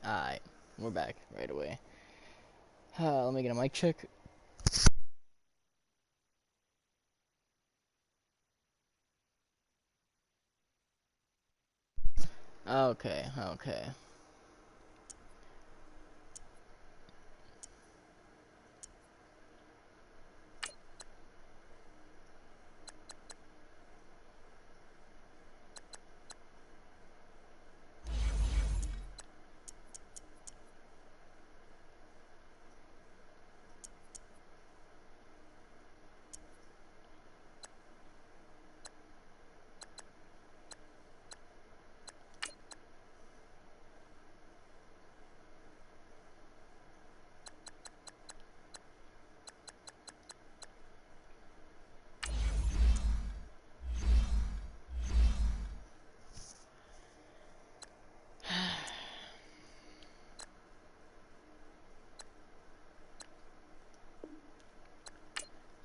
Alright, we're back right away. Let me get a mic check. Okay.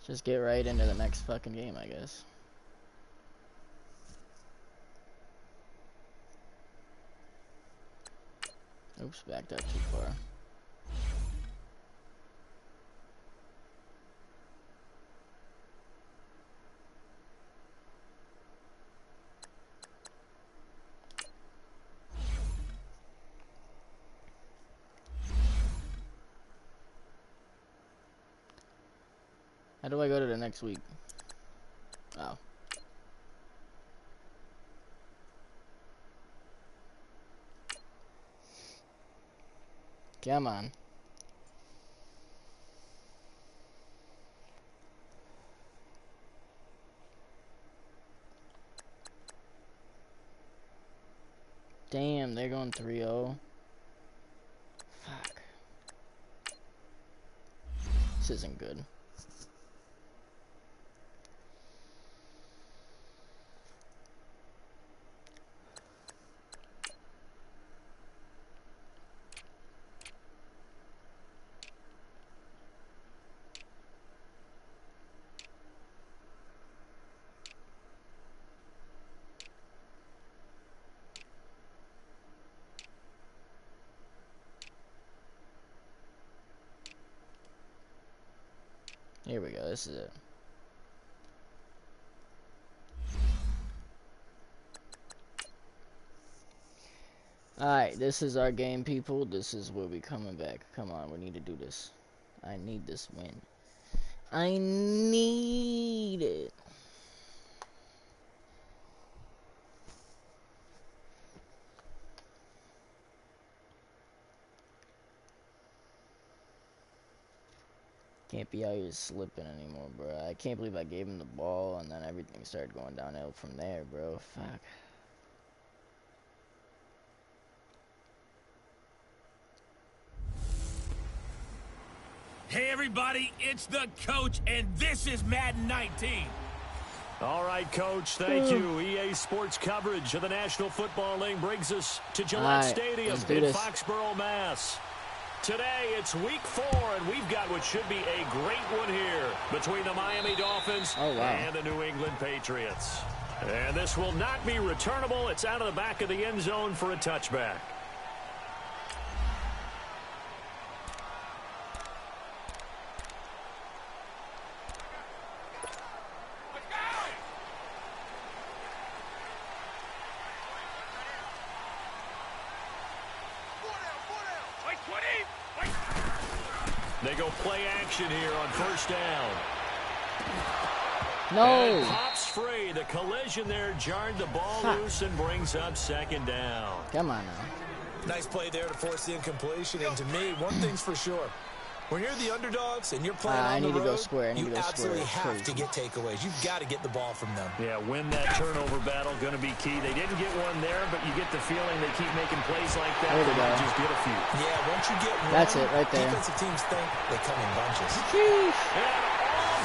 Just get right into the next fucking game, I guess. Oops, backed up too far. How do I go to the next week? Oh. Come on. Damn, they're going 3-0. Fuck. This isn't good. Here we go, this is it. Alright, this is our game, people. This is where we coming back. Come on, we need to do this. I need this win. I need it. Can't be out here slipping anymore, bro. I can't believe I gave him the ball and then everything started going downhill from there, bro. Fuck. Hey everybody, it's the coach, and this is Madden 19. All right, Coach, thank you. EA Sports coverage of the National Football League brings us to Gillette Stadium in Foxborough, Mass. Today, it's week 4, and we've got what should be a great one here between the Miami Dolphins and the New England Patriots. And this will not be returnable. It's out of the back of the end zone for a touchback. They go play action here on first down. No. And pops free. The collision there jarred the ball loose and brings up second down. Come on now. Nice play there to force the incompletion. And to me, one thing's for sure. When you're the underdogs and you're playing on the road, you absolutely have to get takeaways. You've got to get the ball from them. Yeah, win that turnover battle, going to be key. They didn't get one there, but you get the feeling they keep making plays like that. There we go. Just get a few. Yeah, once you get one, that's it right there. Defensive teams think they come in bunches.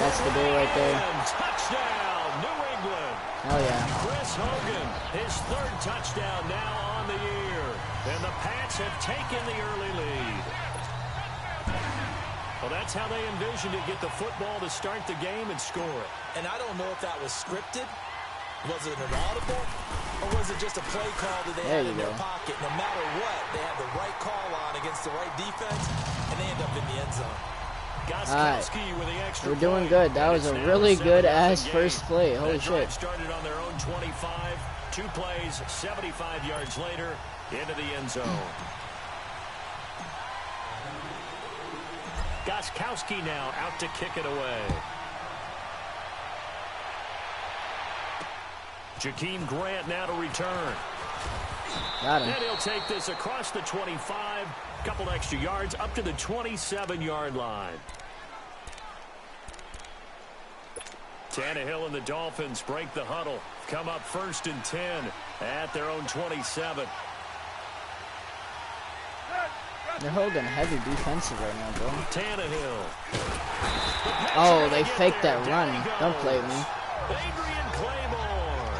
That's the goal right there. Touchdown, New England. Oh yeah. Chris Hogan, his third touchdown now on the year. And the Pats have taken the early lead. Well, that's how they envisioned it, get the football to start the game and score it. And I don't know if that was scripted Was it an audible, or was it just a play call that they had in their pocket? No matter what, they had the right call on against the right defense, and they end up in the end zone. Alright, we're doing good. That was a really good-ass first play. Holy shit. Started on their own 25. 2 plays, 75 yards later, into the end zone. Gostkowski now out to kick it away. Jakeem Grant now to return. Got him. And he'll take this across the 25. Couple extra yards up to the 27-yard line. Tannehill and the Dolphins break the huddle. Come up 1st and 10 at their own 27. They're holding heavy defensive right now, bro. Tannehill. Oh, they faked that run. Don't play with me. Adrian Claymore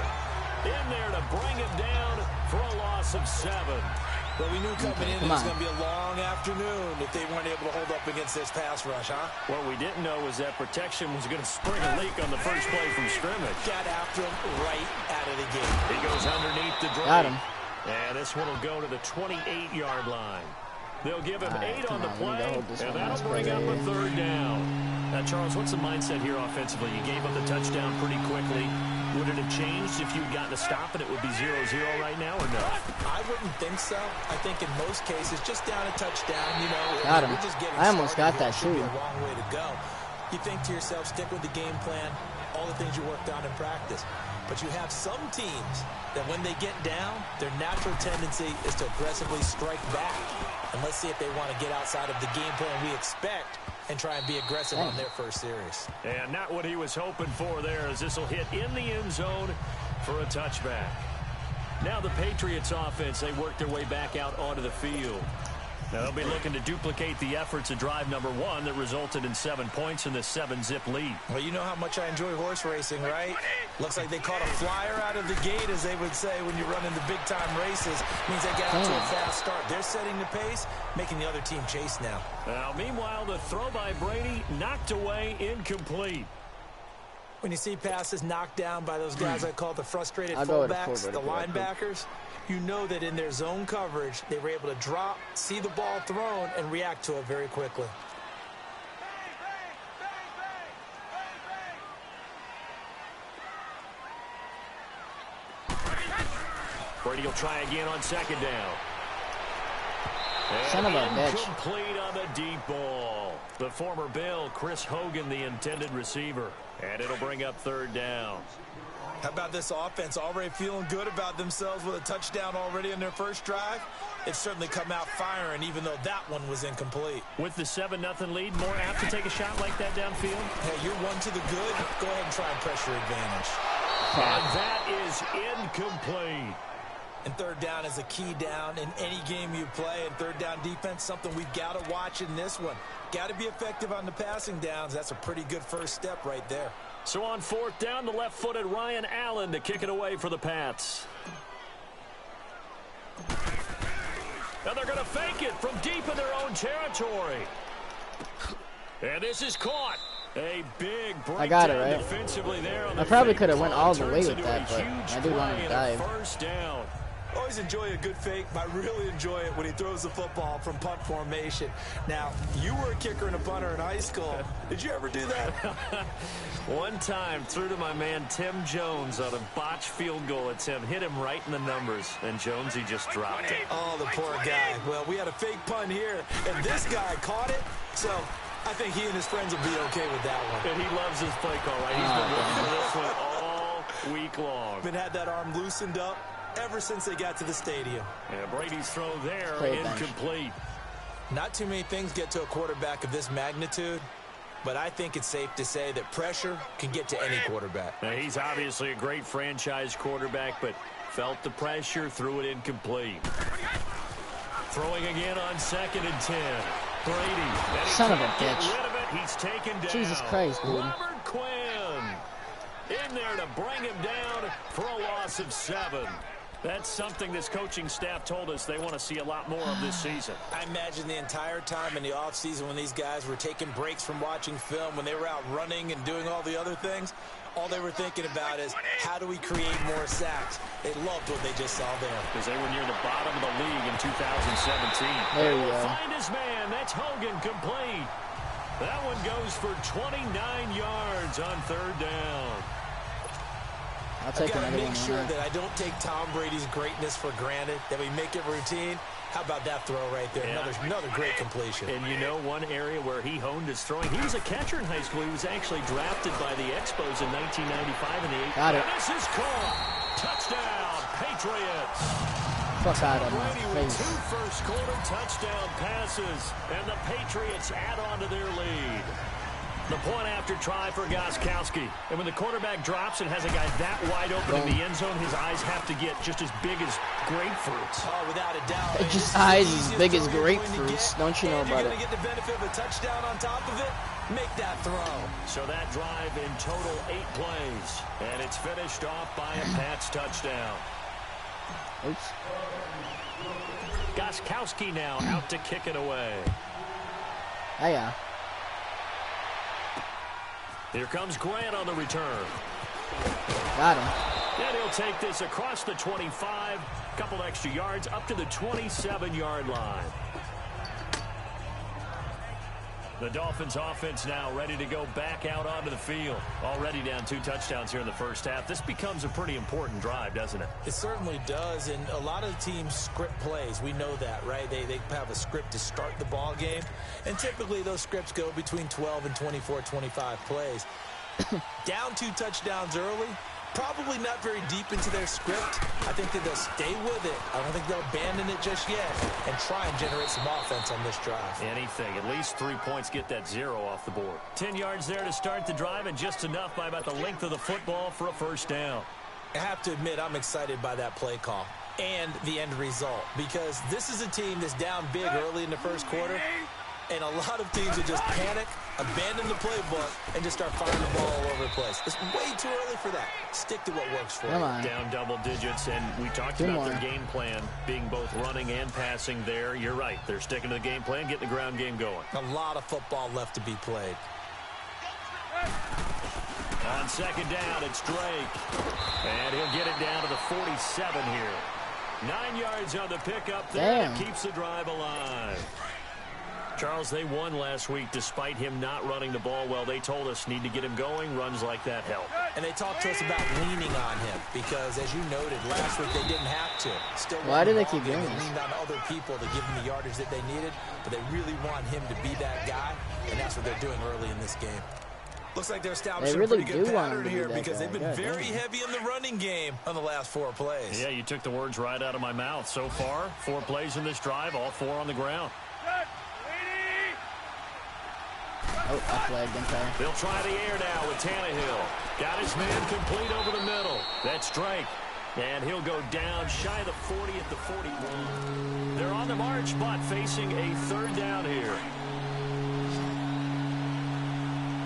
in there to bring him down for a loss of 7. But we knew coming in it was going to be a long afternoon if they weren't able to hold up against this pass rush, huh? What we didn't know was that protection was going to spring a leak on the first play from scrimmage. Got after him right out of the gate. He goes underneath the drape. Got him. And this one will go to the 28-yard line. They'll give him 8 on the play, and that'll bring up a 3rd down. Now, Charles, what's the mindset here offensively? You gave up the touchdown pretty quickly. Would it have changed if you'd gotten a stop and it would be 0-0 right now, or no? I wouldn't think so. I think in most cases, just down a touchdown, you know. Got him. Just I almost got that too. A long way to go. You think to yourself, stick with the game plan, all the things you worked on in practice. But you have some teams that when they get down, their natural tendency is to aggressively strike back. And let's see if they want to get outside of the game plan we expect and try and be aggressive on their first series. And not what he was hoping for there, as this will hit in the end zone for a touchback. Now the Patriots offense, they work their way back out onto the field. Now they'll be looking to duplicate the efforts of drive number 1 that resulted in 7 points in this 7-zip lead. Well, you know how much I enjoy horse racing, right? Looks like they caught a flyer out of the gate, as they would say when you run into big-time races. Means they get out to a fast start. They're setting the pace, making the other team chase now. Now, meanwhile, the throw by Brady knocked away, incomplete. When you see passes knocked down by those guys I call the frustrated fullbacks, the linebackers, you know that in their zone coverage, they were able to drop, see the ball thrown, and react to it very quickly. Brady will try again on 2nd down. Son of a bitch. Complete on the deep ball. The former Bill, Chris Hogan, the intended receiver. And it'll bring up 3rd down. How about this offense already feeling good about themselves with a touchdown already in their first drive? It's certainly come out firing, even though that one was incomplete. With the 7-0 lead, more apt to take a shot like that downfield? Hey, you're 1 to the good. Go ahead and try and press your advantage. And that is incomplete. And 3rd down is a key down in any game you play. And 3rd down defense, something we've got to watch in this one. Got to be effective on the passing downs. That's a pretty good first step right there. So on 4th down, the left-footed Ryan Allen to kick it away for the Pats. Now they're going to fake it from deep in their own territory. And this is caught. A big I got it, right? Defensively there on I probably could have went all the way with that, but I do want to dive. First down. Always enjoy a good fake, but I really enjoy it when he throws the football from punt formation. Now, you were a kicker and a punter in high school. Did you ever do that? One time, threw to my man Tim Jones on a botched field goal attempt. Hit him right in the numbers, and Jones, he just dropped it. Oh, the poor guy. Well, we had a fake punt here, and this guy caught it, so I think he and his friends will be okay with that one. And he loves his play call, right? He's been looking for this one all week long. Been had that arm loosened up ever since they got to the stadium. And Brady's throw there, incomplete. Not too many things get to a quarterback of this magnitude, but I think it's safe to say that pressure can get to any quarterback. Now, he's obviously a great franchise quarterback, but felt the pressure, threw it incomplete. Throwing again on 2nd and 10. Brady. Son of a bitch. Rid of it. He's taken down. Jesus Christ, dude. Robert Quinn in there to bring him down for a loss of 7. That's something this coaching staff told us they want to see a lot more of this season. I imagine the entire time in the offseason when these guys were taking breaks from watching film, when they were out running and doing all the other things, all they were thinking about is, how do we create more sacks? They loved what they just saw there. Because they were near the bottom of the league in 2017. There you go. Find his man. That's Hogan, complete. That one goes for 29 yards on third down. I'll take another one. Make sure that I don't take Tom Brady's greatness for granted, that we make it routine. How about that throw right there? Yeah. Another great completion. And you know one area where he honed his throwing? He was a catcher in high school. He was actually drafted by the Expos in 1995 in the 8th. Got it. And this is caught. Touchdown, Patriots. Fuck out of my Brady with 2 first-quarter touchdown passes, and the Patriots add on to their lead. The point after try for Gostkowski. And when the quarterback drops and has a guy that wide open in the end zone, his eyes have to get just as big as grapefruits. Oh, without a doubt. Just eyes as big as grapefruits. Don't you know about it? You're going to get the benefit of a touchdown on top of it. Make that throw. So that drive in total 8 plays. And it's finished off by a Pats touchdown. Oops. Gostkowski now out to kick it away. Oh, yeah. Here comes Grant on the return. Got him. And he'll take this across the 25, couple extra yards up to the 27-yard line. The Dolphins offense now ready to go back out onto the field. Already down 2 touchdowns here in the first half. This becomes a pretty important drive, doesn't it? It certainly does, and a lot of teams script plays. We know that, right? They have a script to start the ball game, and typically those scripts go between 12 and 24, 25 plays. Down 2 touchdowns early, probably not very deep into their script. I think that they'll stay with it. I don't think they'll abandon it just yet and try and generate some offense on this drive. Anything. At least 3 points, get that 0 off the board. 10 yards there to start the drive, and just enough by about the length of the football for a first down. I have to admit, I'm excited by that play call and the end result, because this is a team that's down big early in the first quarter, and a lot of teams will just panic, abandon the playbook, and just start firing the ball all over the place. It's way too early for that. Stick to what works for you. Down double digits, and we talked about their game plan being both running and passing there. You're right. They're sticking to the game plan, getting the ground game going. A lot of football left to be played. On second down, it's Drake. And he'll get it down to the 47 here. 9 yards on the pickup there. Keeps the drive alive. Charles, they won last week despite him not running the ball well. They told us need to get him going. Runs like that help. And they talked to us about leaning on him because, as you noted, last week they didn't have to. Still, why do they keep doing this? Leaned on other people to give him the yardage that they needed, but they really want him to be that guy, and that's what they're doing early in this game. Looks like they're establishing a pretty good pattern here because they've been very heavy in the running game on the last 4 plays. Yeah, you took the words right out of my mouth. So far, 4 plays in this drive, all 4 on the ground. Oh, I flagged him. They'll try the air now with Tannehill. Got his man complete over the middle. That's Drake. And he'll go down shy of the 40 at the 41. They're on the march, but facing a third down here.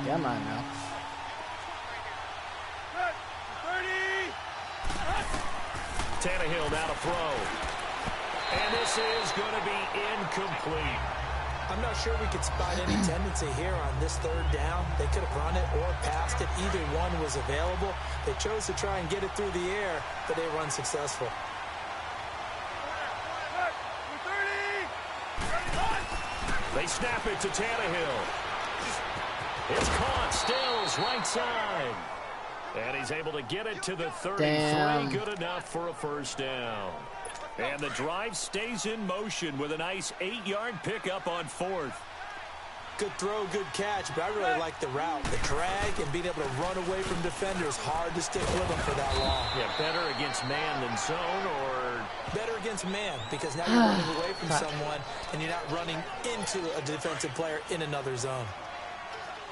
Come on now. 30. Tannehill now to throw. And this is going to be incomplete. I'm not sure we could spot any tendency here on this third down. They could have run it or passed it. Either one was available. They chose to try and get it through the air, but they were unsuccessful. They snap it to Tannehill. It's caught. Stills right side. And he's able to get it to the 33. Damn. Good enough for a first down. And the drive stays in motion with a nice 8-yard pickup on 4th. Good throw, good catch, but I really like the route. The drag and being able to run away from defenders. Hard to stick with them for that long. Yeah, better against man than zone, or... Better against man, because now you're running away from someone and you're not running into a defensive player in another zone.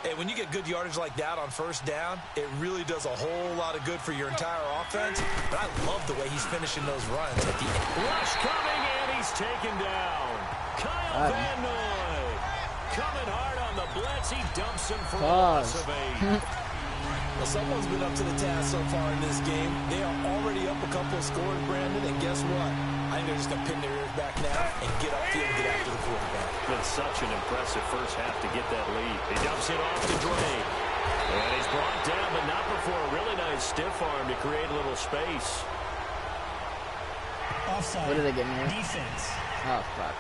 Hey, when you get good yardage like that on first down, it really does a whole lot of good for your entire offense. But I love the way he's finishing those runs at the end. Rush coming, and he's taken down. Kyle Van Noy coming hard on the blitz. He dumps him for a loss of 8. Well, someone's been up to the task so far in this game. They are already up a couple of scores, Brandon, and guess what? I think they're just going to pin their ears back now and get upfield and get after the quarterback. Been such an impressive first half to get that lead. He dumps it off to Dre. And he's brought down, but not before a really nice stiff arm to create a little space. Offside. What are they getting here? Defense. Oh, fuck.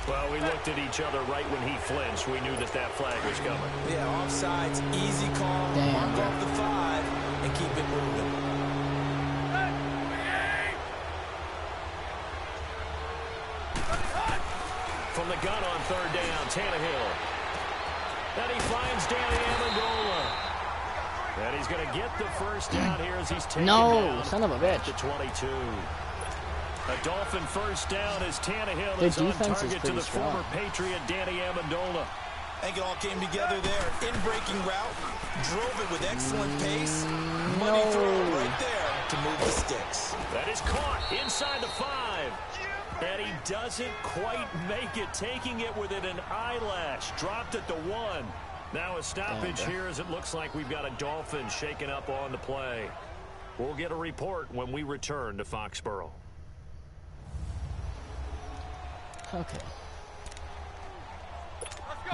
Well, we looked at each other right when he flinched. We knew that that flag was coming. Yeah, offsides, easy call. Damn, mark bro. off the 5 and keep it moving. From the gun on third down, Tannehill. And he finds Danny Amendola. And he's going to get the first down here as he's taken down son of a bitch. at the 22. A Dolphin first down as Tannehill Their is on defense is target to pretty the strong. former Patriot Danny Amendola. I think it all came together there. In-breaking route, drove it with excellent pace. Money throw right there to move the sticks. That is caught inside the 5. And he doesn't quite make it, taking it within an eyelash. Dropped at the 1. Now a stoppage here as it looks like we've got a Dolphin shaking up on the play. We'll get a report when we return to Foxborough. Okay.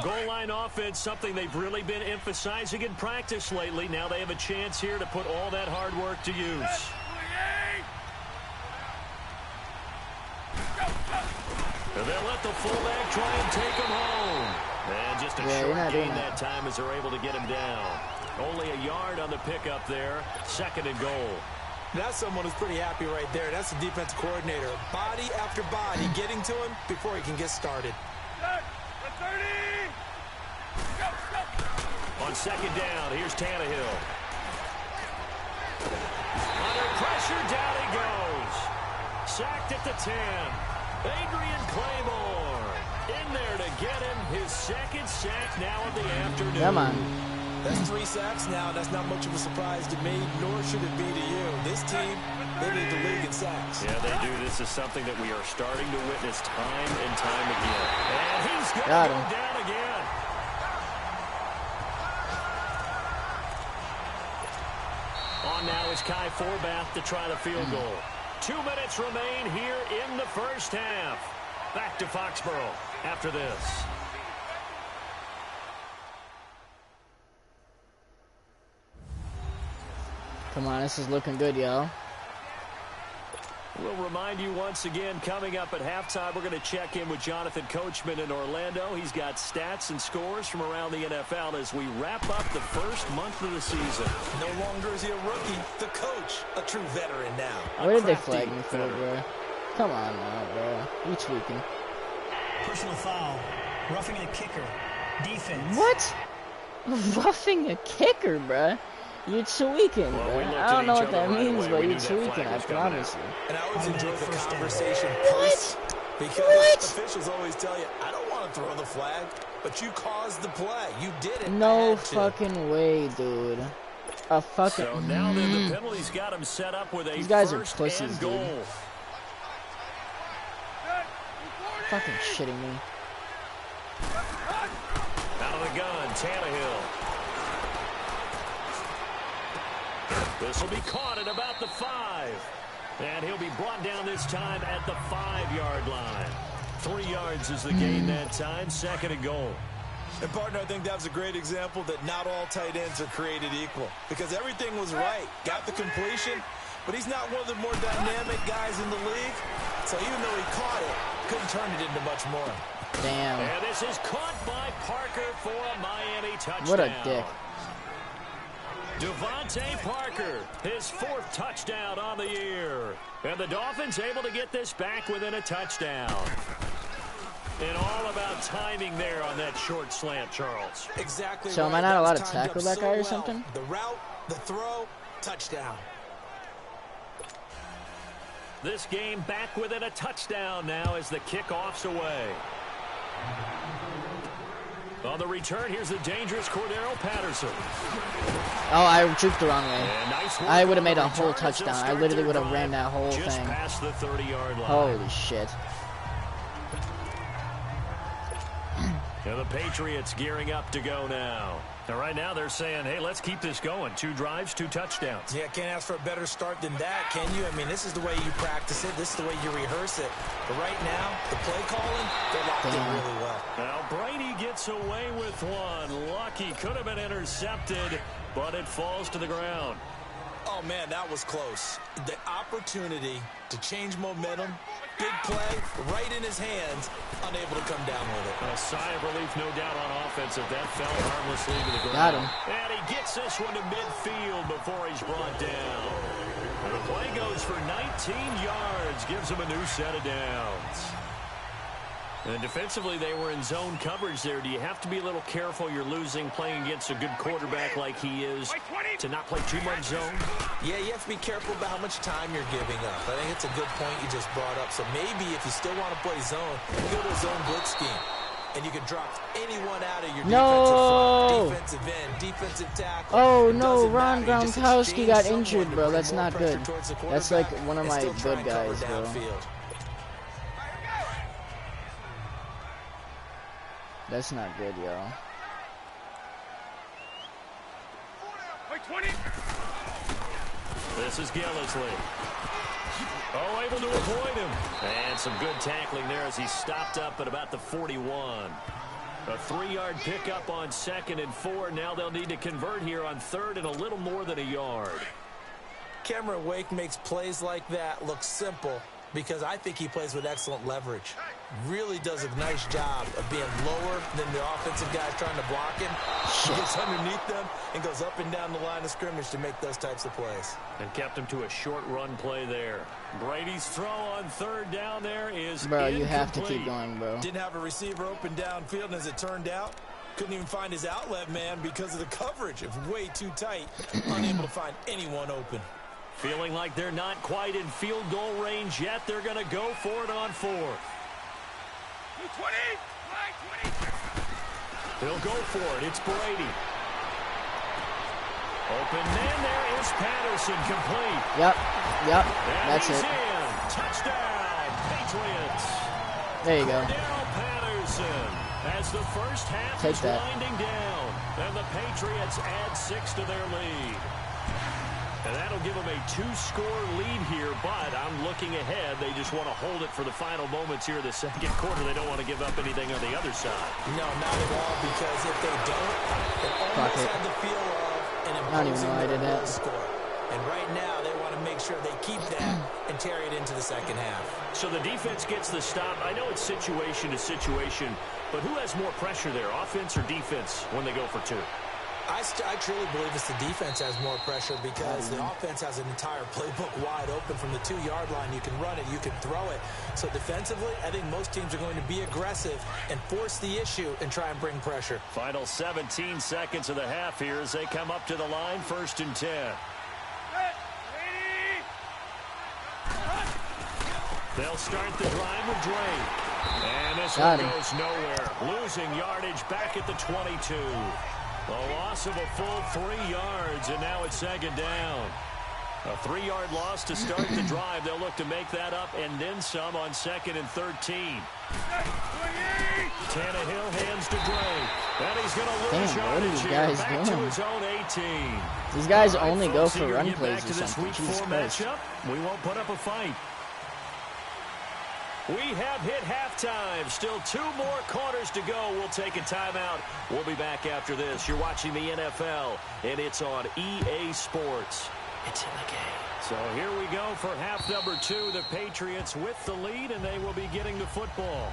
Goal line offense, something they've really been emphasizing in practice lately. Now they have a chance here to put all that hard work to use. And they'll let the fullback try and take him home. And just a short gain that time as they're able to get him down. Only a yard on the pickup there. 2nd and goal. That's someone who's pretty happy right there. That's the defensive coordinator. Body after body getting to him before he can get started. On 2nd down, here's Tannehill. Under pressure, down he goes. Sacked at the 10. Adrian Claymore in there to get him his 2nd sack now of the afternoon. Come on. That's 3 sacks now. That's not much of a surprise to me, nor should it be to you. This team, they lead the league in sacks. Yeah, they do. This is something that we are starting to witness time and time again. And he's going to Got go him. down again. On now is Kai Forbath to try the field goal. 2 minutes remain here in the first half. Back to Foxborough after this. Come on, this is looking good, y'all. We'll remind you once again, coming up at halftime, we're going to check in with Jonathan Coachman in Orlando. He's got stats and scores from around the NFL as we wrap up the first month of the season. No longer is he a rookie. The coach, a true veteran now. What did they flag me for, bro? Come on now, bro. You tweaking. Personal foul. Roughing a kicker. Defense. What? Roughing a kicker, bro? You're tweaking, bro. I don't know what that means, but you're tweaking, I promise you. And I always enjoy the conversation What? because officials always tell you, I don't want to throw the flag, but you caused the play. You did it. No fucking way, dude. A fucking... So now then the penalty's got him set up with a These guys are first pussies, and goal. dude. Fucking shitting me. Out of the gun, Tannehill. This will be caught at about the 5. And he'll be brought down this time at the 5-yard line. 3 yards is the gain that time. 2nd and goal. And, partner, I think that was a great example that not all tight ends are created equal. Because everything was right. Got the completion, but he's not one of the more dynamic guys in the league. So even though he caught it, couldn't turn it into much more. Damn. And this is caught by Parker for a Miami touchdown. What a dick. Devontae Parker, his 4th touchdown on the year. And the Dolphins able to get this back within a touchdown. And all about timing there on that short slant, Charles. Exactly. So right. am I not That allowed was to timed tackle up that so guy or well. something? The route, the throw, touchdown. This game back within a touchdown now as the kickoff's away. On the return, here's the dangerous Cordero Patterson. Oh, I juked the wrong way. Nice I would have made a whole touchdown. I literally would have ran that whole just thing. Past the 30-yard line. Holy shit. And And the Patriots gearing up to go now. And right now they're saying, hey, let's keep this going. 2 drives, 2 touchdowns. Yeah, can't ask for a better start than that, can you? I mean, this is the way you practice it. This is the way you rehearse it. But right now, the play calling, they're locked in really well. Now Brady gets away with one. Lucky, could have been intercepted, but it falls to the ground. Oh, man, that was close. The opportunity to change momentum, big play, right in his hands, unable to come down with it. A sigh of relief, no doubt, on offense if that fell harmlessly to the ground. Got him. And he gets this one to midfield before he's brought down. And the play goes for 19 yards, gives him a new set of downs. And defensively, they were in zone coverage there. Do you have to be a little careful? You're losing, playing against a good quarterback like he is, to not play too much zone? Yeah, you have to be careful about how much time you're giving up. I think it's a good point you just brought up. So maybe if you still want to play zone, you go to a zone blitz scheme. And you can drop anyone out of your defensive front, defensive end, defensive tackle. Oh, no, Ron Gronkowski got injured, bro. That's not good. That's like one of my good guys, bro. That's not good, yo. This is Gillisley. Oh, able to avoid him. And some good tackling there as he stopped up at about the 41. A 3-yard pickup on 2nd and 4. Now they'll need to convert here on 3rd and a little more than a yard. Cameron Wake makes plays like that look simple because I think he plays with excellent leverage. Really does a nice job of being lower than the offensive guys trying to block him. He gets underneath them and goes up and down the line of scrimmage to make those types of plays. And kept him to a short run play there. Brady's throw on 3rd down there is Bro, incomplete. you have to keep going, bro. Didn't have a receiver open downfield, and as it turned out, couldn't even find his outlet man because of the coverage. It was way too tight, unable to find anyone open. Feeling like they're not quite in field goal range yet. They're going to go for it on 4th. 20. They'll go for it. It's Brady. Open man, there is Patterson, complete. Yep. And That's he's it. in. Touchdown, Patriots. There you go. Cordell Patterson as the first half Take is that. winding down. And the Patriots add 6 to their lead. And that'll give them a 2-score lead here, but I'm looking ahead. They just want to hold it for the final moments here in the 2nd quarter. They don't want to give up anything on the other side. No, not at all, because if they don't, it almost had the feel of an imposing score. And right now, they want to make sure they keep that and carry it into the 2nd half. So the defense gets the stop. I know it's situation to situation, but who has more pressure there, offense or defense, when they go for 2? I truly believe it's the defense has more pressure because the offense has an entire playbook wide open from the 2-yard line. You can run it, you can throw it. So defensively, I think most teams are going to be aggressive and force the issue and try and bring pressure. Final 17 seconds of the half here as they come up to the line, 1st and 10. They'll start the drive with Drake. And this one goes nowhere. Losing yardage back at the 22. A loss of a full 3 yards, and now it's 2nd down. A 3-yard loss to start the drive. They'll look to make that up and then some on 2nd and 13. Tannehill hands to Drake. And he's going to lose yardage here back to his own 18. These guys only go for run plays or something. Week 4 matchup. We won't put up a fight. We have hit halftime. Still 2 more quarters to go. We'll take a timeout. We'll be back after this. You're watching the NFL, and it's on EA Sports. It's in the game. So here we go for half number 2. The Patriots with the lead, and they will be getting the football.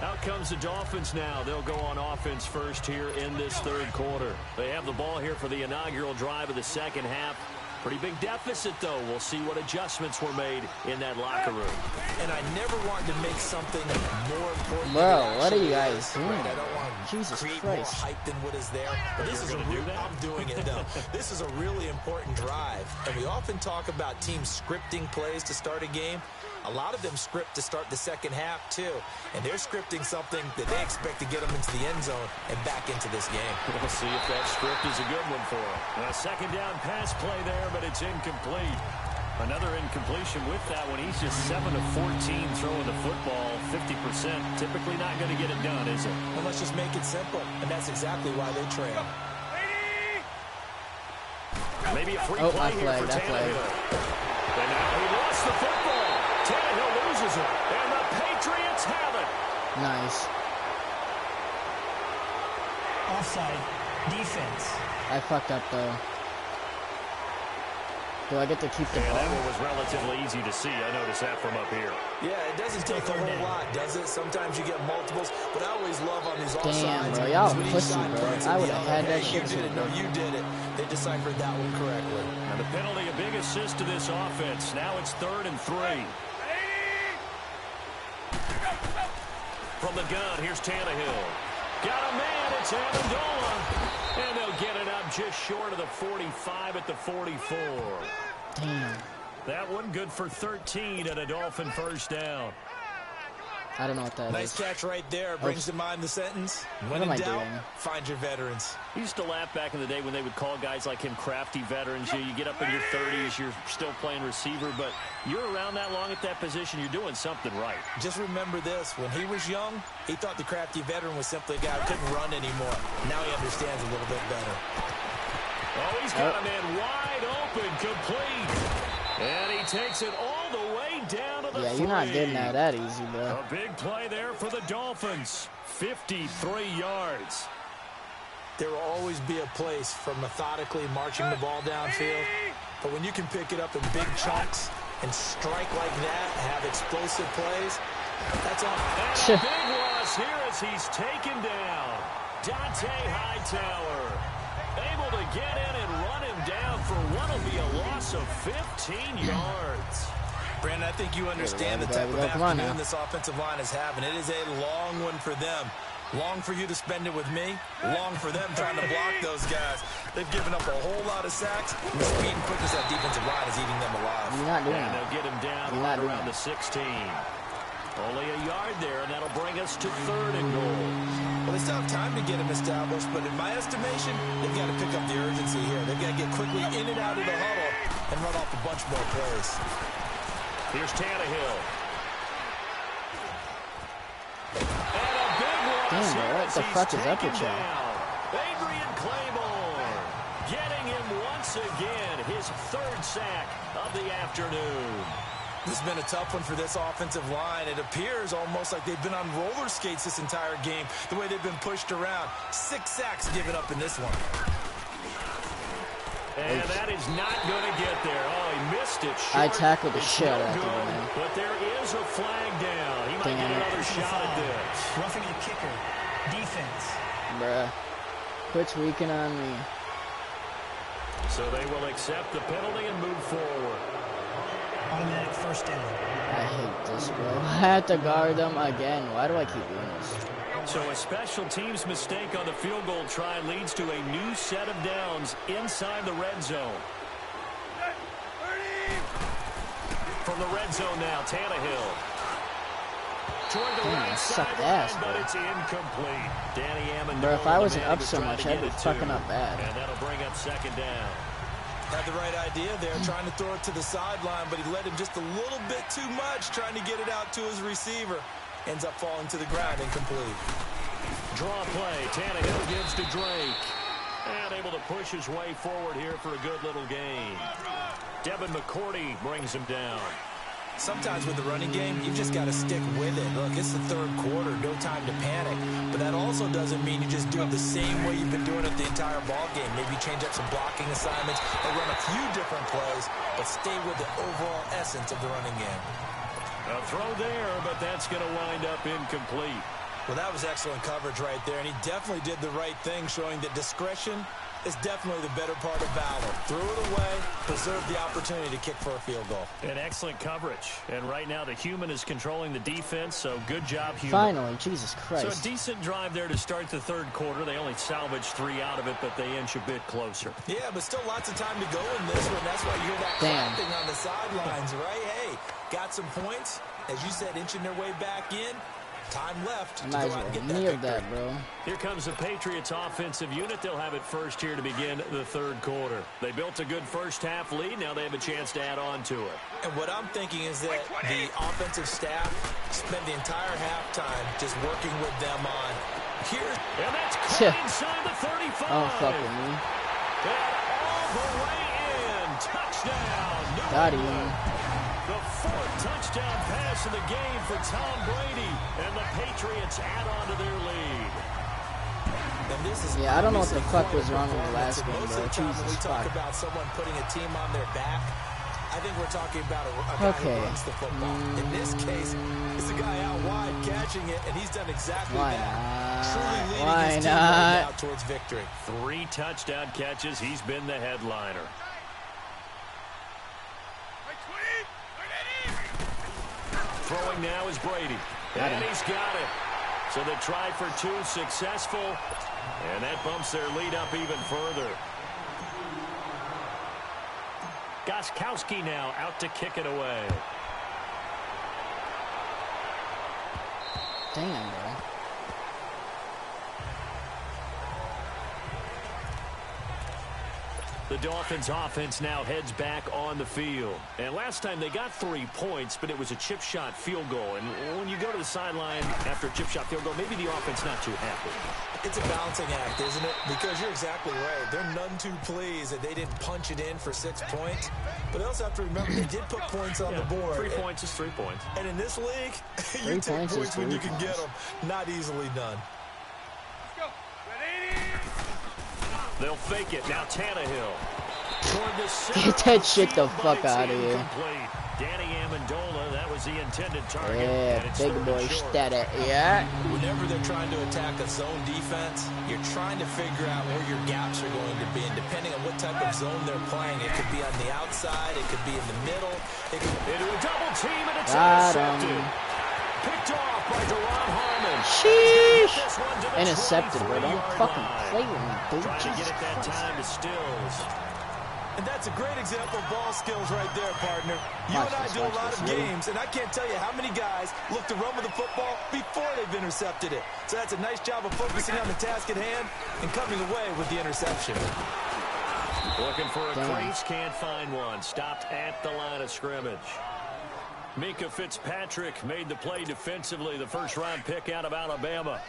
Out comes the Dolphins now. They'll go on offense first here in this 3rd quarter. They have the ball here for the inaugural drive of the 2nd half. Pretty big deficit, though. We'll see what adjustments were made in that locker room. And I never wanted to make something more important. Bro, what are you guys doing? I don't want to Jesus create Christ. more hype than what is there. But this is I'm doing it, though. This is a really important drive. And we often talk about teams scripting plays to start a game. A lot of them script to start the 2nd half, too. And they're scripting something that they expect to get them into the end zone and back into this game. We'll see if that script is a good one for them. A 2nd down pass play there, but it's incomplete. Another incompletion with that one. He's just 7 of 14 throwing the football, 50%. Typically not going to get it done, is it? Well, let's just make it simple, and that's exactly why they trail. Maybe a free play here for Tannehill. And now he lost the football. Tannehill loses it, and the Patriots have it. Nice. Offside. Defense. I fucked up, though. Do I get to keep the ball? That one was relatively easy to see. I noticed that from up here. Yeah, it doesn't take a whole lot, does it? Sometimes you get multiples, but I always love on these offsides. Damn, bro. Y'all pussy, bro. I would have had that shit too. No, you did it. They deciphered that one correctly. And the penalty, a big assist to this offense. Now it's 3rd and 3. From the gun, here's Tannehill. Got a man, it's Amendola. And they'll get it up just short of the 45 at the 44. Damn. That one good for 13 and a Dolphin first down. I don't know what that is. Nice catch right there. Brings to mind the sentence. When in doubt, find your veterans. I used to laugh back in the day when they would call guys like him crafty veterans. You get up in your 30s, you're still playing receiver, but you're around that long at that position, you're doing something right. Just remember this. When he was young, he thought the crafty veteran was simply a guy who couldn't run anymore. Now he understands a little bit better. Oh, he's got a man wide open, complete. And he takes it all the way down to the 3. You're not getting out that easy, bro. A big play there for the Dolphins. 53 yards. There will always be a place for methodically marching the ball downfield. But when you can pick it up in big chunks and strike like that, have explosive plays, that's all. And a big loss here as he's taken down. Dante Hightower able to get in and run him down for what will be a loss of 15 yards. Brandon, I think you understand the type of afternoon this offensive line is having. It is a long one for them. Long for you to spend it with me. Long for them trying to block those guys. They've given up a whole lot of sacks. And the speed and quickness of that defensive line is eating them alive. You're not doing that. They'll get him down right around the 16. Only a yard there, and that'll bring us to 3rd and goal. Well, they still have time to get him established, but in my estimation, they've got to pick up the urgency here. They've got to get quickly in and out of the huddle and run off a bunch more plays. Here's Tannehill. And a big loss. Damn, bro, what the fuck is up with y'all? Adrian Claiborne getting him once again, his 3rd sack of the afternoon. This has been a tough one for this offensive line. It appears almost like they've been on roller skates this entire game, the way they've been pushed around. 6 sacks given up in this one. And that is not going to get there. Oh, he missed it short. I tackled the shit out of him, man. But there is a flag down. He might get another shot at this. Roughing the kicker. Defense. Bruh. Quit tweaking on me. So they will accept the penalty and move forward. Automatic first down. I hate this, bro. I had to guard them again. Why do I keep doing this? So a special teams mistake on the field goal try leads to a new set of downs inside the red zone. From the red zone now, Tannehill. Toward the right sideline, but it's incomplete. Danny Amendola. Bro, if I wasn't up so much, I'd be fucking up bad. And that'll bring up 2nd down. Had the right idea there, trying to throw it to the sideline, but he led him just a little bit too much, trying to get it out to his receiver. Ends up falling to the ground, incomplete. Draw play, Tannehill gives to Drake. And able to push his way forward here for a good little gain. Devin McCourty brings him down. Sometimes with the running game, you've just got to stick with it. Look, it's the 3rd quarter, no time to panic. But that also doesn't mean you just do it the same way you've been doing it the entire ball game. Maybe change up some blocking assignments or run a few different plays, but stay with the overall essence of the running game. A throw there, but that's going to wind up incomplete. Well, that was excellent coverage right there, and he definitely did the right thing, showing that discretion is definitely the better part of valor. Threw it away, preserved the opportunity to kick for a field goal. And excellent coverage. And right now the human is controlling the defense, so good job, human. Finally, Jesus Christ. So a decent drive there to start the 3rd quarter. They only salvaged 3 out of it, but they inch a bit closer. Yeah, but still lots of time to go in this one. That's why you hear that clapping on the sidelines, right? Hey, got some points. As you said, inching their way back in. Time left. I might as well kneel that, bro. Here comes the Patriots offensive unit. They'll have it first here to begin the third quarter. They built a good first half lead. Now they have a chance to add on to it. And what I'm thinking is that the offensive staff spent the entire halftime just working with them on here. And that's caught inside the 35. Oh, fuck with me. And all the way in. Touchdown. Got him. The fourth touchdown pass of the game for Tom Brady. And the Patriots add on to their lead. And this is I don't know what the fuck was wrong with the last game, most bro. of the time when we Jesus talk fuck. about someone putting a team on their back, I think we're talking about a guy who runs the football. In this case, it's a guy out wide catching it, and he's done exactly that. Truly leading his team right now towards victory. 3 touchdown catches. He's been the headliner. Throwing now is Brady. And he's got it. So they tried for 2, successful. And that bumps their lead up even further. Gostkowski now out to kick it away. Damn, bro. The Dolphins offense now heads back on the field. And last time they got 3 points, but it was a chip shot field goal. And when you go to the sideline after a chip shot field goal, maybe the offense not too happy. It's a balancing act, isn't it? Because you're exactly right. They're none too pleased that they didn't punch it in for 6 points. But they also have to remember they did put points on the board. 3 points is 3 points. And in this league, you take points when you can get them. Not easily done. They'll fake it. Now Tannehill. Toward the center. Get that shit the fuck out of here. Danny Amendola, that was the intended target. Yeah, big boy static. Yeah. Whenever they're trying to attack a zone defense, you're trying to figure out where your gaps are going to be. And depending on what type of zone they're playing, it could be on the outside, it could be in the middle. It could into a double team, and it's intercepted. Picked off by Deron Harmon. Sheesh. Intercepted, bro. Don't fucking play with me, dude. Trying to get it that time to Stills. And that's a great example of ball skills right there, partner. You and I do a lot of games, and I can't tell you how many guys look to run with the football before they've intercepted it. So that's a nice job of focusing on the task at hand and coming away with the interception. Looking for a crease, can't find one. Stopped at the line of scrimmage. Mika Fitzpatrick made the play defensively, the first-round pick out of Alabama.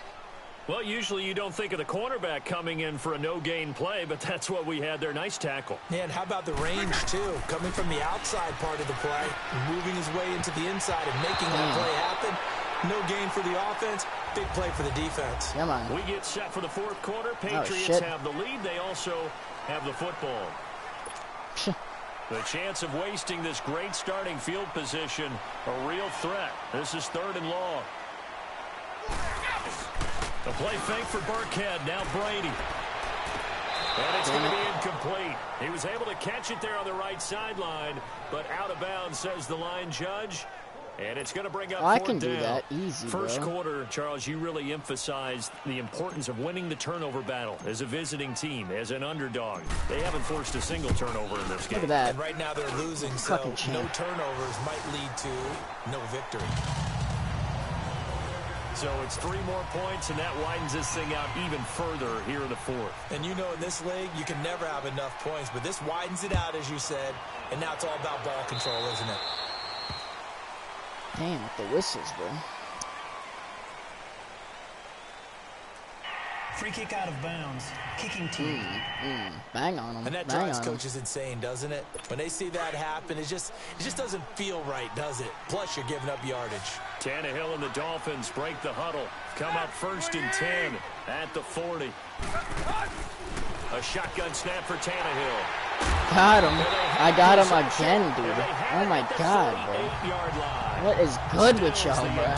Well, usually you don't think of the cornerback coming in for a no-gain play, but that's what we had there. Nice tackle. Yeah, and how about the range, too? Coming from the outside part of the play, moving his way into the inside and making that play happen. No gain for the offense, big play for the defense. Come on. We get set for the fourth quarter. Patriots have the lead. They also have the football. The chance of wasting this great starting field position, a real threat. This is 3rd and long. The play fake for Burkhead. Now Brady. And it's going to be incomplete. He was able to catch it there on the right sideline, but out of bounds, says the line judge. And it's going to bring up 4th down. I can do that easy, First bro. quarter, Charles, you really emphasized the importance of winning the turnover battle as a visiting team, as an underdog. They haven't forced a single turnover in this game. Look at that. And right now they're losing, so no turnovers might lead to no victory. So it's 3 more points, and that widens this thing out even further here in the 4th. And you know in this league, you can never have enough points, but this widens it out, as you said, and now it's all about ball control, isn't it? Damn, with the whistles, bro. Free kick out of bounds. Kicking team. Bang on him. And that drives coaches insane, doesn't it? When they see that happen, it just doesn't feel right, does it? Plus, you're giving up yardage. Tannehill and the Dolphins break the huddle. Come up 1st and 10 at the 40. A shotgun snap for Tannehill. Got him. I got him again, dude. Oh my god, bro. What is good with y'all, bro?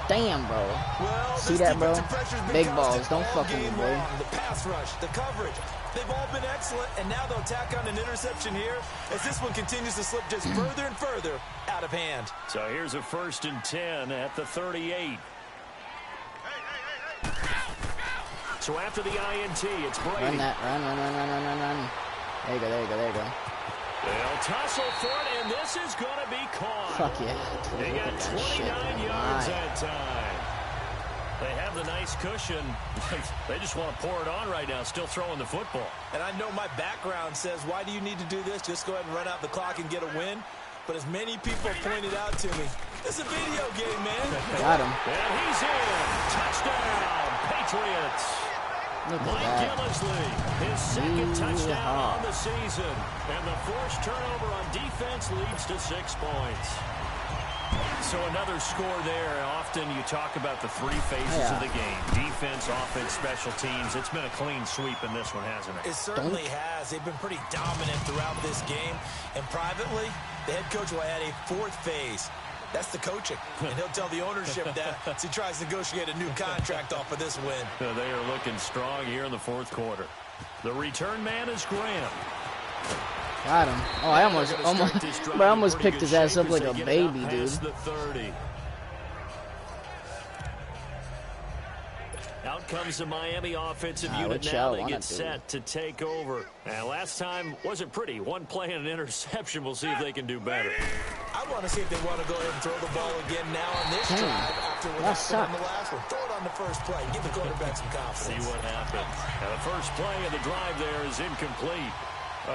Damn, bro. Well, see that, bro? Big balls. Don't fuck with me, boy. The pass rush, the coverage. They've all been excellent, and now they'll tack on an interception here as this one continues to slip just further and further out of hand. So here's a 1st and 10 at the 38. So after the INT, it's Brady. Run that. Run. There you go. They'll tussle for it, and this is going to be caught. Fuck yeah. They got 29 yards that time. They have the nice cushion. They just want to pour it on right now, still throwing the football. And I know my background says, why do you need to do this? Just go ahead and run out the clock and get a win. But as many people pointed out to me, it's a video game, man. Got him. And he's in. Touchdown, Patriots. Look at Mike that. Gillislee, his second touchdown on the season. And the forced turnover on defense leads to 6 points. So another score there. Often you talk about the 3 phases of the game. Defense, offense, special teams. It's been a clean sweep in this one, hasn't it? It certainly has. They've been pretty dominant throughout this game. And privately, the head coach will add a 4th phase. That's the coaching. And he'll tell the ownership that as he tries to negotiate a new contract off of this win. They are looking strong here in the 4th quarter. The return man is Graham. Got him. Oh, I almost picked his ass up like a baby, dude. Out comes the Miami offensive unit now. They get set to take over. And last time wasn't pretty. 1 play and an interception. We'll see if they can do better. I want to see if they want to go ahead and throw the ball again now on this drive after what happened on the last one. Throw it on the first play. Give the quarterback some confidence. See what happens. Now the first play of the drive there is incomplete.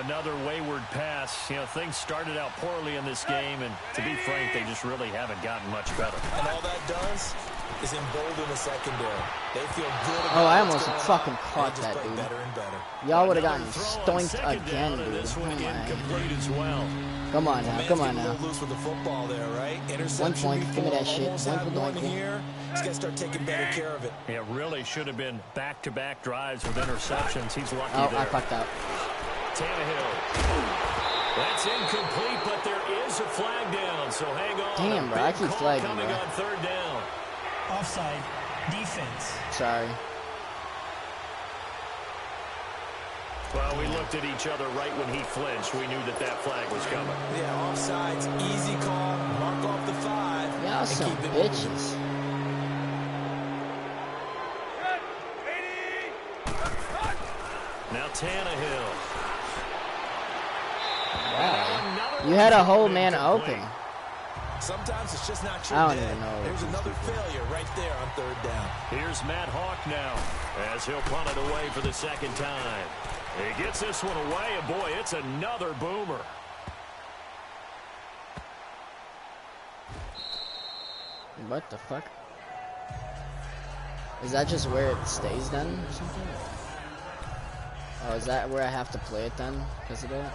Another wayward pass. You know, things started out poorly in this game, and to be frank, they just really haven't gotten much better. And all that does is embolden the secondary. They feel good about I almost fucking caught that, dude. Better and better. Y'all would have gotten stoinked again, dude. This one incomplete as well. Come on now, come on now. Loose with the football there, right? 1 point, give me that shit. Winkle. Here. He's got to start taking better care of it. It really should have been back-to-back drives with interceptions. He's lucky there. I fucked up. Tannehill. That's incomplete, but there is a flag down, so hang on. Damn, bro, I keep flagging, coming bro. on 3rd down. Offside. Defense. Sorry. Well, we looked at each other right when he flinched. We knew that that flag was coming. Yeah, offsides, easy call, mark off the 5. Y'all some bitches. Now Tannehill. Wow. You had a whole man open. Sometimes it's just not your I don't day. even know. There's another failure right there on 3rd down. Here's Matt Hawk now as he'll punt it away for the 2nd time. He gets this one away, and boy, it's another boomer. What the fuck? Is that just where it stays then or something? Oh, is that where I have to play it then because of that?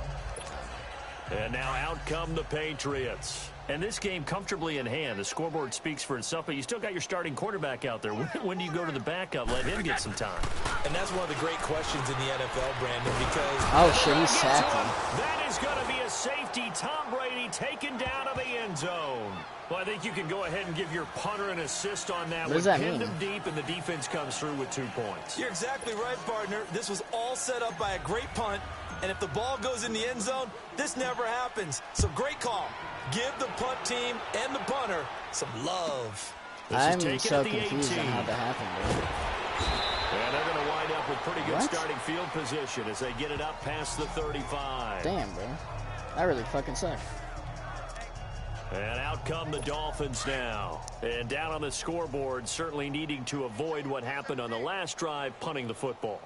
And now out come the Patriots. And this game comfortably in hand. The scoreboard speaks for itself, but you still got your starting quarterback out there. When do you go to the backup? Let him get some time. And that's one of the great questions in the NFL, Brandon, because... Oh, shit, he's sacked him. That is going to be a safety. Tom Brady taken down to the end zone. Well, I think you can go ahead and give your punter an assist on that. What does that mean? Pinned him deep, and the defense comes through with 2 points. You're exactly right, partner. This was all set up by a great punt, and if the ball goes in the end zone, this never happens. So great call. Give the punt team and the punter some love. I'm so confused on how that happened, bro. And they're going to wind up with pretty good starting field position as they get it up past the 35. Damn, bro. That really fucking sucked. And out come the Dolphins now. And down on the scoreboard, certainly needing to avoid what happened on the last drive, punting the football.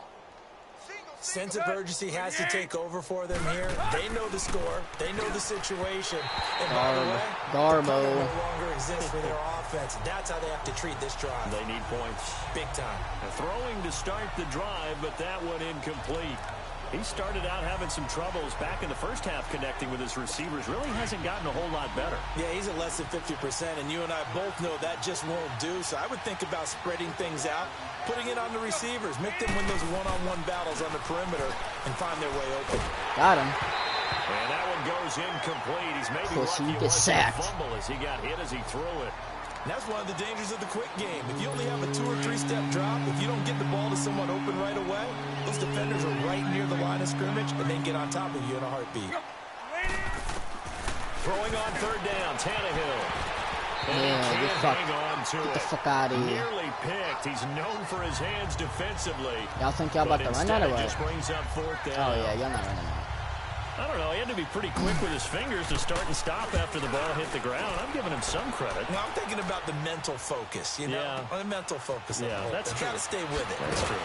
Sense of urgency has to take over for them here. They know the score. They know the situation. And by the way, the no longer exists for their offense. That's how they have to treat this drive. They need points. Big time. Throwing to start the drive, but that one incomplete. He started out having some troubles back in the first half connecting with his receivers. Really hasn't gotten a whole lot better. Yeah, he's at less than 50%, and you and I both know that just won't do. So I would think about spreading things out, putting it on the receivers, make them win those one-on-one battles on the perimeter and find their way open. Got him. And that one goes incomplete. He's maybe lucky it wasn't a fumble as he got hit as he threw it. And that's one of the dangers of the quick game. If you only have a 2- or 3-step drop, if you don't get the ball to someone open right away, those defenders are right near the line of scrimmage and then get on top of you in a heartbeat. Throwing on 3rd down, Tannehill. Yeah, get the fuck out of here. Nearly picked. He's known for his hands defensively. Y'all think y'all about to run that or what? Just brings up 4th down. Oh, yeah, y'all not running that. I don't know. He had to be pretty quick with his fingers to start and stop after the ball hit the ground. I'm giving him some credit. Well, I'm thinking about the mental focus, you know? Yeah. The mental focus. Yeah, that's true. Got to stay with it. That's true.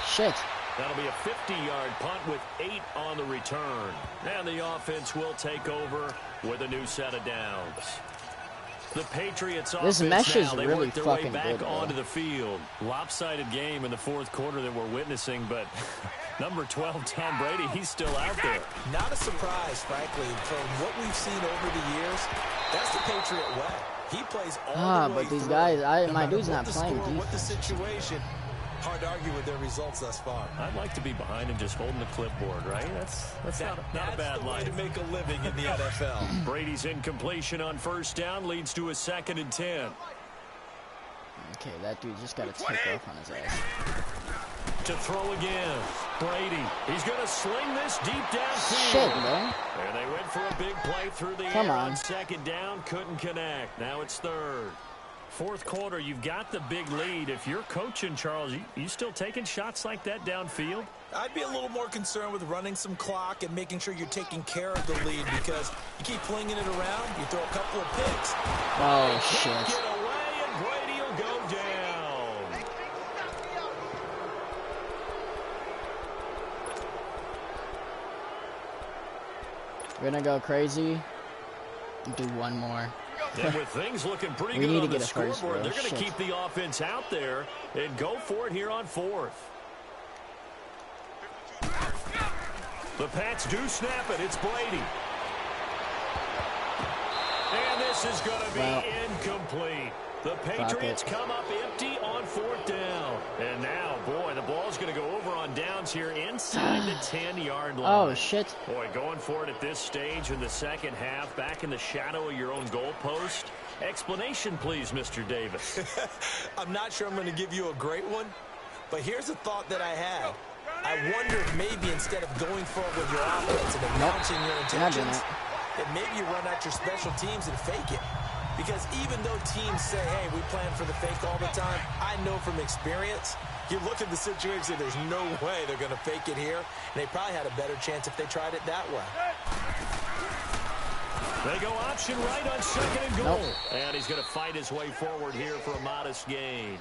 Shit. That'll be a 50-yard punt with 8 on the return. And the offense will take over with a new set of downs. The Patriots offense This mesh is now, they really work their way fucking back good, onto the field. Lopsided game in the fourth quarter that we're witnessing, but number 12, Tom Brady, he's still out there. Not a surprise, frankly, from what we've seen over the years. That's the Patriot way. He plays all the way but these through. guys, No my matter dude's what not the playing score, defense. what the situation, hard to argue with their results thus far. I'd like to be behind him just holding the clipboard, right? That's not a bad life. That's the way to make a living in the NFL. Brady's incompletion on first down leads to a 2nd and 10. Okay, that dude just got to take off on his ass. To throw again. Brady. He's going to sling this deep downfield. Shit, man. And they went for a big play through the Come air on. 2nd down. Couldn't connect. Now it's 3rd. Fourth quarter, you've got the big lead. If you're coaching, Charles, you still taking shots like that downfield? I'd be a little more concerned with running some clock and making sure you're taking care of the lead, because you keep flinging it around, you throw a couple of picks. Oh, shit. Get away, and Brady will go down. We're going to go crazy. Do one more. And with things looking pretty We good need to on the get a first, scoreboard, bro. they're going to keep the offense out there and go for it here on 4th. The Pats do snap it. It's Brady. And this is going to be incomplete. The Patriots come up empty on 4th down. And now, boy, the ball's going to go over on downs here inside the 10-yard line. Oh, shit. Boy, going for it at this stage in the second half, back in the shadow of your own goalpost. Explanation, please, Mr. Davis. I'm not sure I'm going to give you a great one, but here's a thought that I had. I wonder if maybe instead of going forward with your offense and announcing your intentions, that maybe you run out your special teams and fake it. Because even though teams say, hey, we plan for the fake all the time, I know from experience, you look at the situation, there's no way they're going to fake it here. And they probably had a better chance if they tried it that way. They go option right on 2nd and goal. And he's going to fight his way forward here for a modest gain.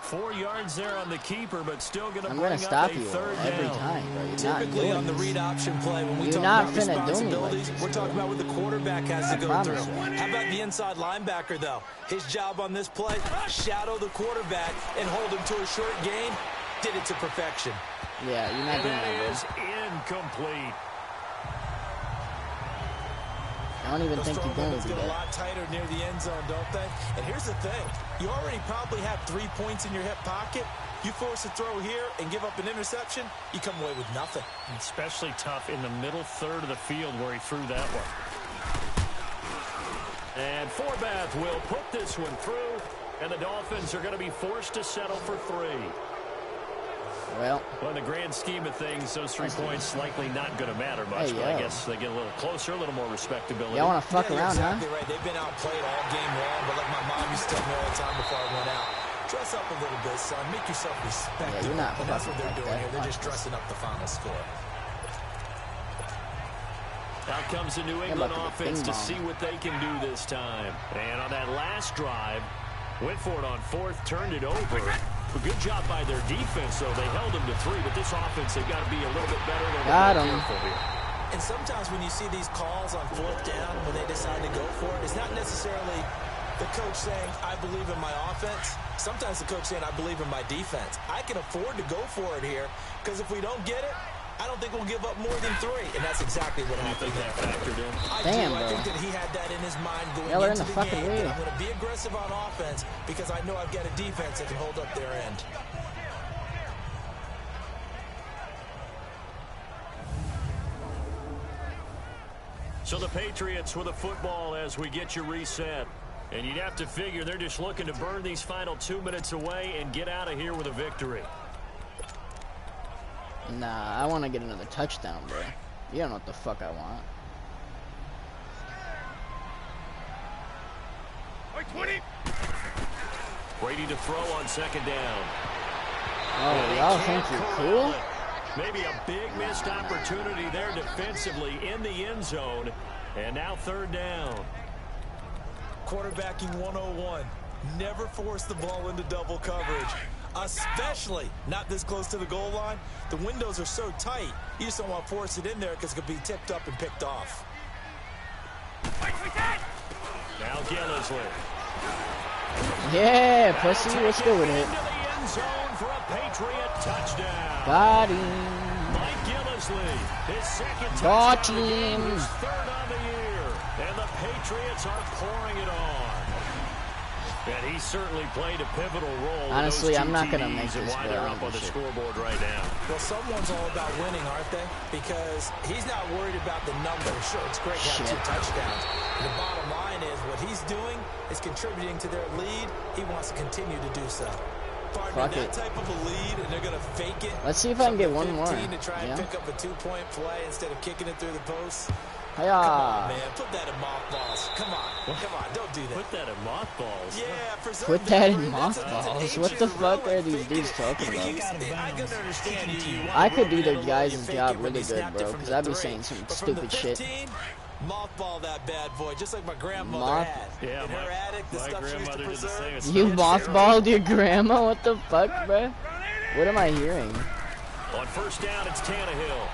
4 yards there on the keeper, but still going to bring up a 3rd every down. time, bro. You're Typically not on the read option play, when we You're talk not about finna do me like responsibilities, this, we're talking about what the quarterback has to go through. you. How about the inside linebacker, though? His job on this play, shadow the quarterback and hold him to a short gain. Did it to perfection. Yeah, you're not doing That that, is incomplete. I don't even Those think you're throw going movements to do get a that. lot tighter near the end zone, don't they? And here's the thing. You already probably have 3 points in your hip pocket. You force a throw here and give up an interception, you come away with nothing. Especially tough in the middle third of the field where he threw that one. And Forbath will put this one through, and the Dolphins are going to be forced to settle for 3. Well, in the grand scheme of things, those 3 points likely not going to matter much, but I guess they get a little closer, a little more respectability. Y'all want to fuck around, exactly right. They've been outplayed all game long, but like my mom used to tell me all the time before I went out, dress up a little bit, son. Make yourself respectable. Yeah, you're not and that's what they're like doing that. here. They're just dressing up the final score. Out comes the New England offense to see what they can do this time. And on that last drive, went for it on 4th, turned it over. A good job by their defense, though. They held them to 3, but this offense, they've got to be a little bit better. Got him. And sometimes when you see these calls on 4th down, when they decide to go for it, it's not necessarily the coach saying, I believe in my offense. Sometimes the coach saying, I believe in my defense. I can afford to go for it here, because if we don't get it, I don't think we'll give up more than 3. And that's exactly what happened there. Factored in. I think that he had that in his mind going into the game. That I'm going to be aggressive on offense because I know I've got a defense that can hold up their end. So the Patriots with a football as we get you reset. And you'd have to figure they're just looking to burn these final 2 minutes away and get out of here with a victory. Nah, I want to get another touchdown, bro. You don't know what the fuck I want. 20. Brady to throw on 2nd down. Oh, y'all think you're cool? Maybe a big missed opportunity there defensively in the end zone. And now third down. Quarterbacking 101. Never force the ball into double coverage, especially not this close to the goal line. The windows are so tight, you just don't want to force it in there because it could be tipped up and picked off. Now Gillisley. Yeah, pussy, what's good with it? Into the end zone for a Patriot touchdown. Got him. Mike Gillisley, his second Got touchdown of the game, him. his third on the year. And the Patriots are pouring it on. And he certainly played a pivotal role. Honestly, in those I'm not gonna TDs make and this why they're up on the scoreboard right now. Well, someone's all about winning, aren't they? Because he's not worried about the numbers. Sure, it's great to have 2 touchdowns. The bottom line is what he's doing is contributing to their lead. He wants to continue to do so. Fuck that it. type of a lead, and they're going to fake it. Let's see if I can get one more. To try and pick up a 2-point play instead of kicking it through the post. Hiya. Come on, man. Put that in mothballs. Come on. Don't do that. Put that in mothballs. Yeah, Put that in mothballs. What the fuck are these dudes talking about? I can understand you. I could do their guys' job really good, bro, because I'd be saying some stupid shit. Mothball that bad boy, just like my grandmother had. Yeah, in her attic, the stuff she used to preserve. You mothballed your grandma? What the fuck, bro? What am I hearing? On first down, it's Tannehill.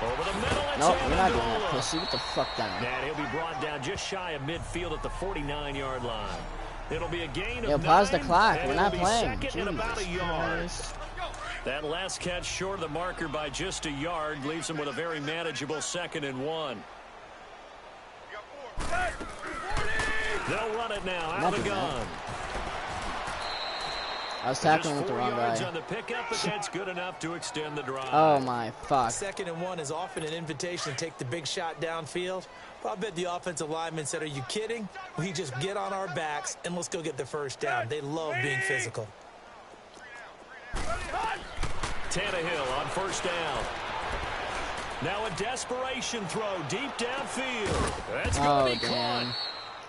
Over the middle, it's Nope, you're not doing that, pussy. Get the fuck down. And he'll be brought down just shy of midfield at the 49-yard line. It'll be a gain of 9. Pause the clock. We're not playing. Second and about a yard. Christ. That last catch short of the marker by just a yard leaves him with a very manageable 2nd and 1. They'll run it now out of the gun. I was tackling with the wrong guy. On the pickup, but that's good enough to extend the drive. Oh my fuck. 2nd and 1 is often an invitation to take the big shot downfield. Well, I bet the offensive lineman said, "Are you kidding? We just get on our backs and let's go get the first down." They love being physical. Tannehill on first down. Now a desperation throw deep downfield. That's going to be caught.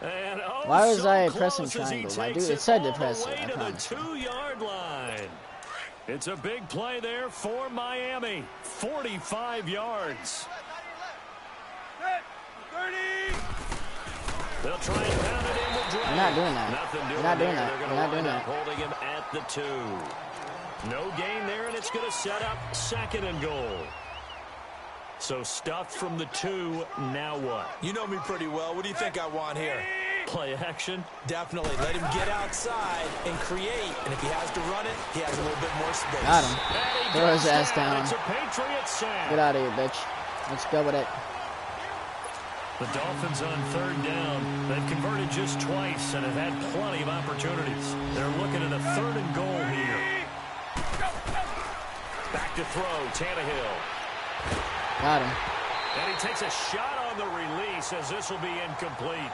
And why was I pressing triangle? My dude, it said to press it. To the 2-yard line. It's a big play there for Miami. 45 yards. 30. They'll try and pound it in with drive. You're not doing that. Nothing You're not doing that. They're You're not doing that. Holding him at the 2. No gain there, and it's going to set up 2nd and goal. So stuffed from the 2, now what? You know me pretty well. What do you think I want here? Play action? Definitely. Let him get outside and create. And if he has to run it, he has a little bit more space. Got him. Throw his ass down. It's a Patriot sack. Get out of here, bitch. Let's go with it. The Dolphins on third down. They've converted just twice and have had plenty of opportunities. They're looking at a 3rd and goal here. Back to throw, Tannehill. Got him. And he takes a shot on the release as this will be incomplete.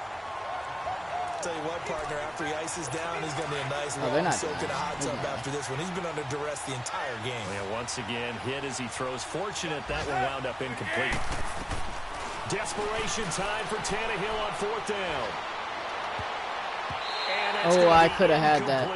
Tell you what, partner, after he ices down, he's going to be a nice long soak in a hot tub after this one. He's been under duress the entire game. Yeah, once again, hit as he throws. Fortunate that one wound up incomplete. Desperation time for Tannehill on 4th down. Oh, I could have had that.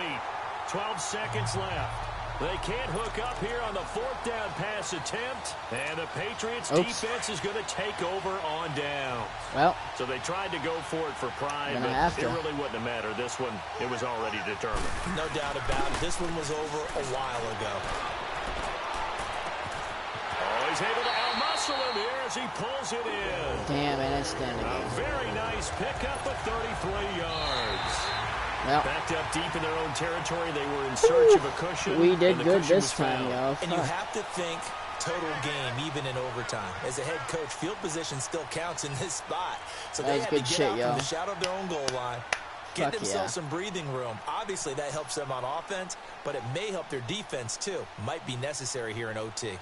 12 seconds left. They can't hook up here on the 4th down pass attempt. And the Patriots defense is going to take over on down. Well. So they tried to go for it for pride, but it really wouldn't have mattered. This one, it was already determined. No doubt about it. This one was over a while ago. Oh, he's able to out-muscle him here as he pulls it in. Damn, man, that's standing. A very nice pickup of 33 yards. Yep. Backed up deep in their own territory. They were in search of a cushion. We did good this time, y'all. And you have to think total game, even in overtime. As a head coach, field position still counts in this spot. So they had to get out from the shadow of their own goal line, get themselves some breathing room. Obviously, that helps them on offense, but it may help their defense, too. Might be necessary here in OT.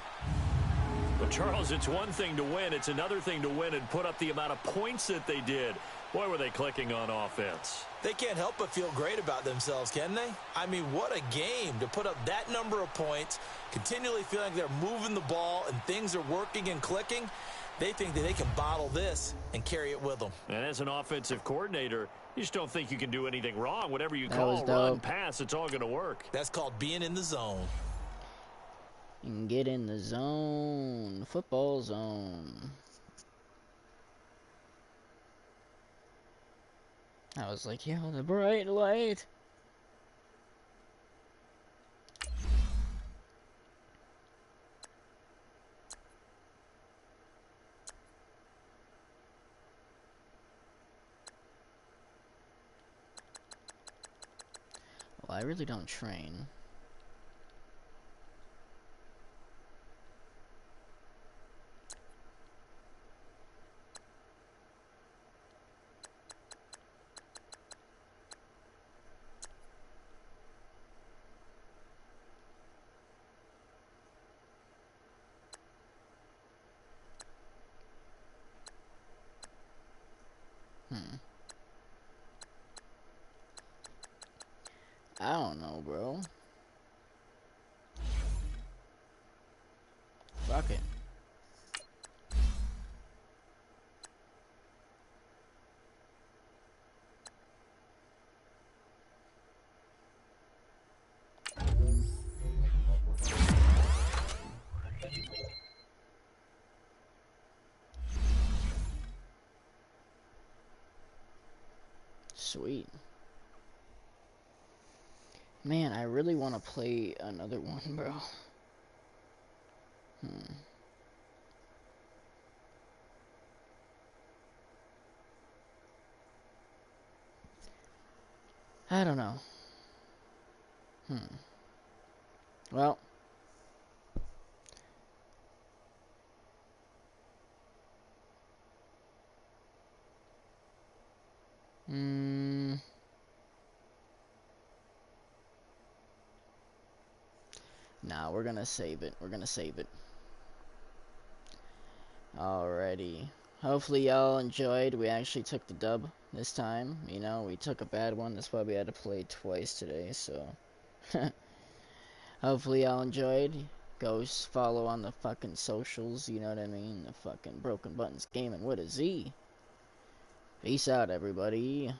Well, Charles, it's one thing to win. It's another thing to win and put up the amount of points that they did. Boy, were they clicking on offense. They can't help but feel great about themselves, can they? I mean, what a game to put up that number of points, continually feeling like they're moving the ball and things are working and clicking. They think that they can bottle this and carry it with them. And as an offensive coordinator, you just don't think you can do anything wrong. Whatever you call run, pass, it's all going to work. That's called being in the zone. And get in the zone. Football zone. I was like, yo, the bright light. Well, I really don't train. I don't know, bro. Fuck it. Sweet. Man, I really want to play another one, bro. I don't know. Well. Nah, we're gonna save it. We're gonna save it. Alrighty. Hopefully y'all enjoyed. We actually took the dub this time. You know, we took a bad one. That's why we had to play twice today, so. Hopefully y'all enjoyed. Go follow on the fucking socials, you know what I mean? The fucking Broken Buttons Gaming with a Z. Peace out, everybody.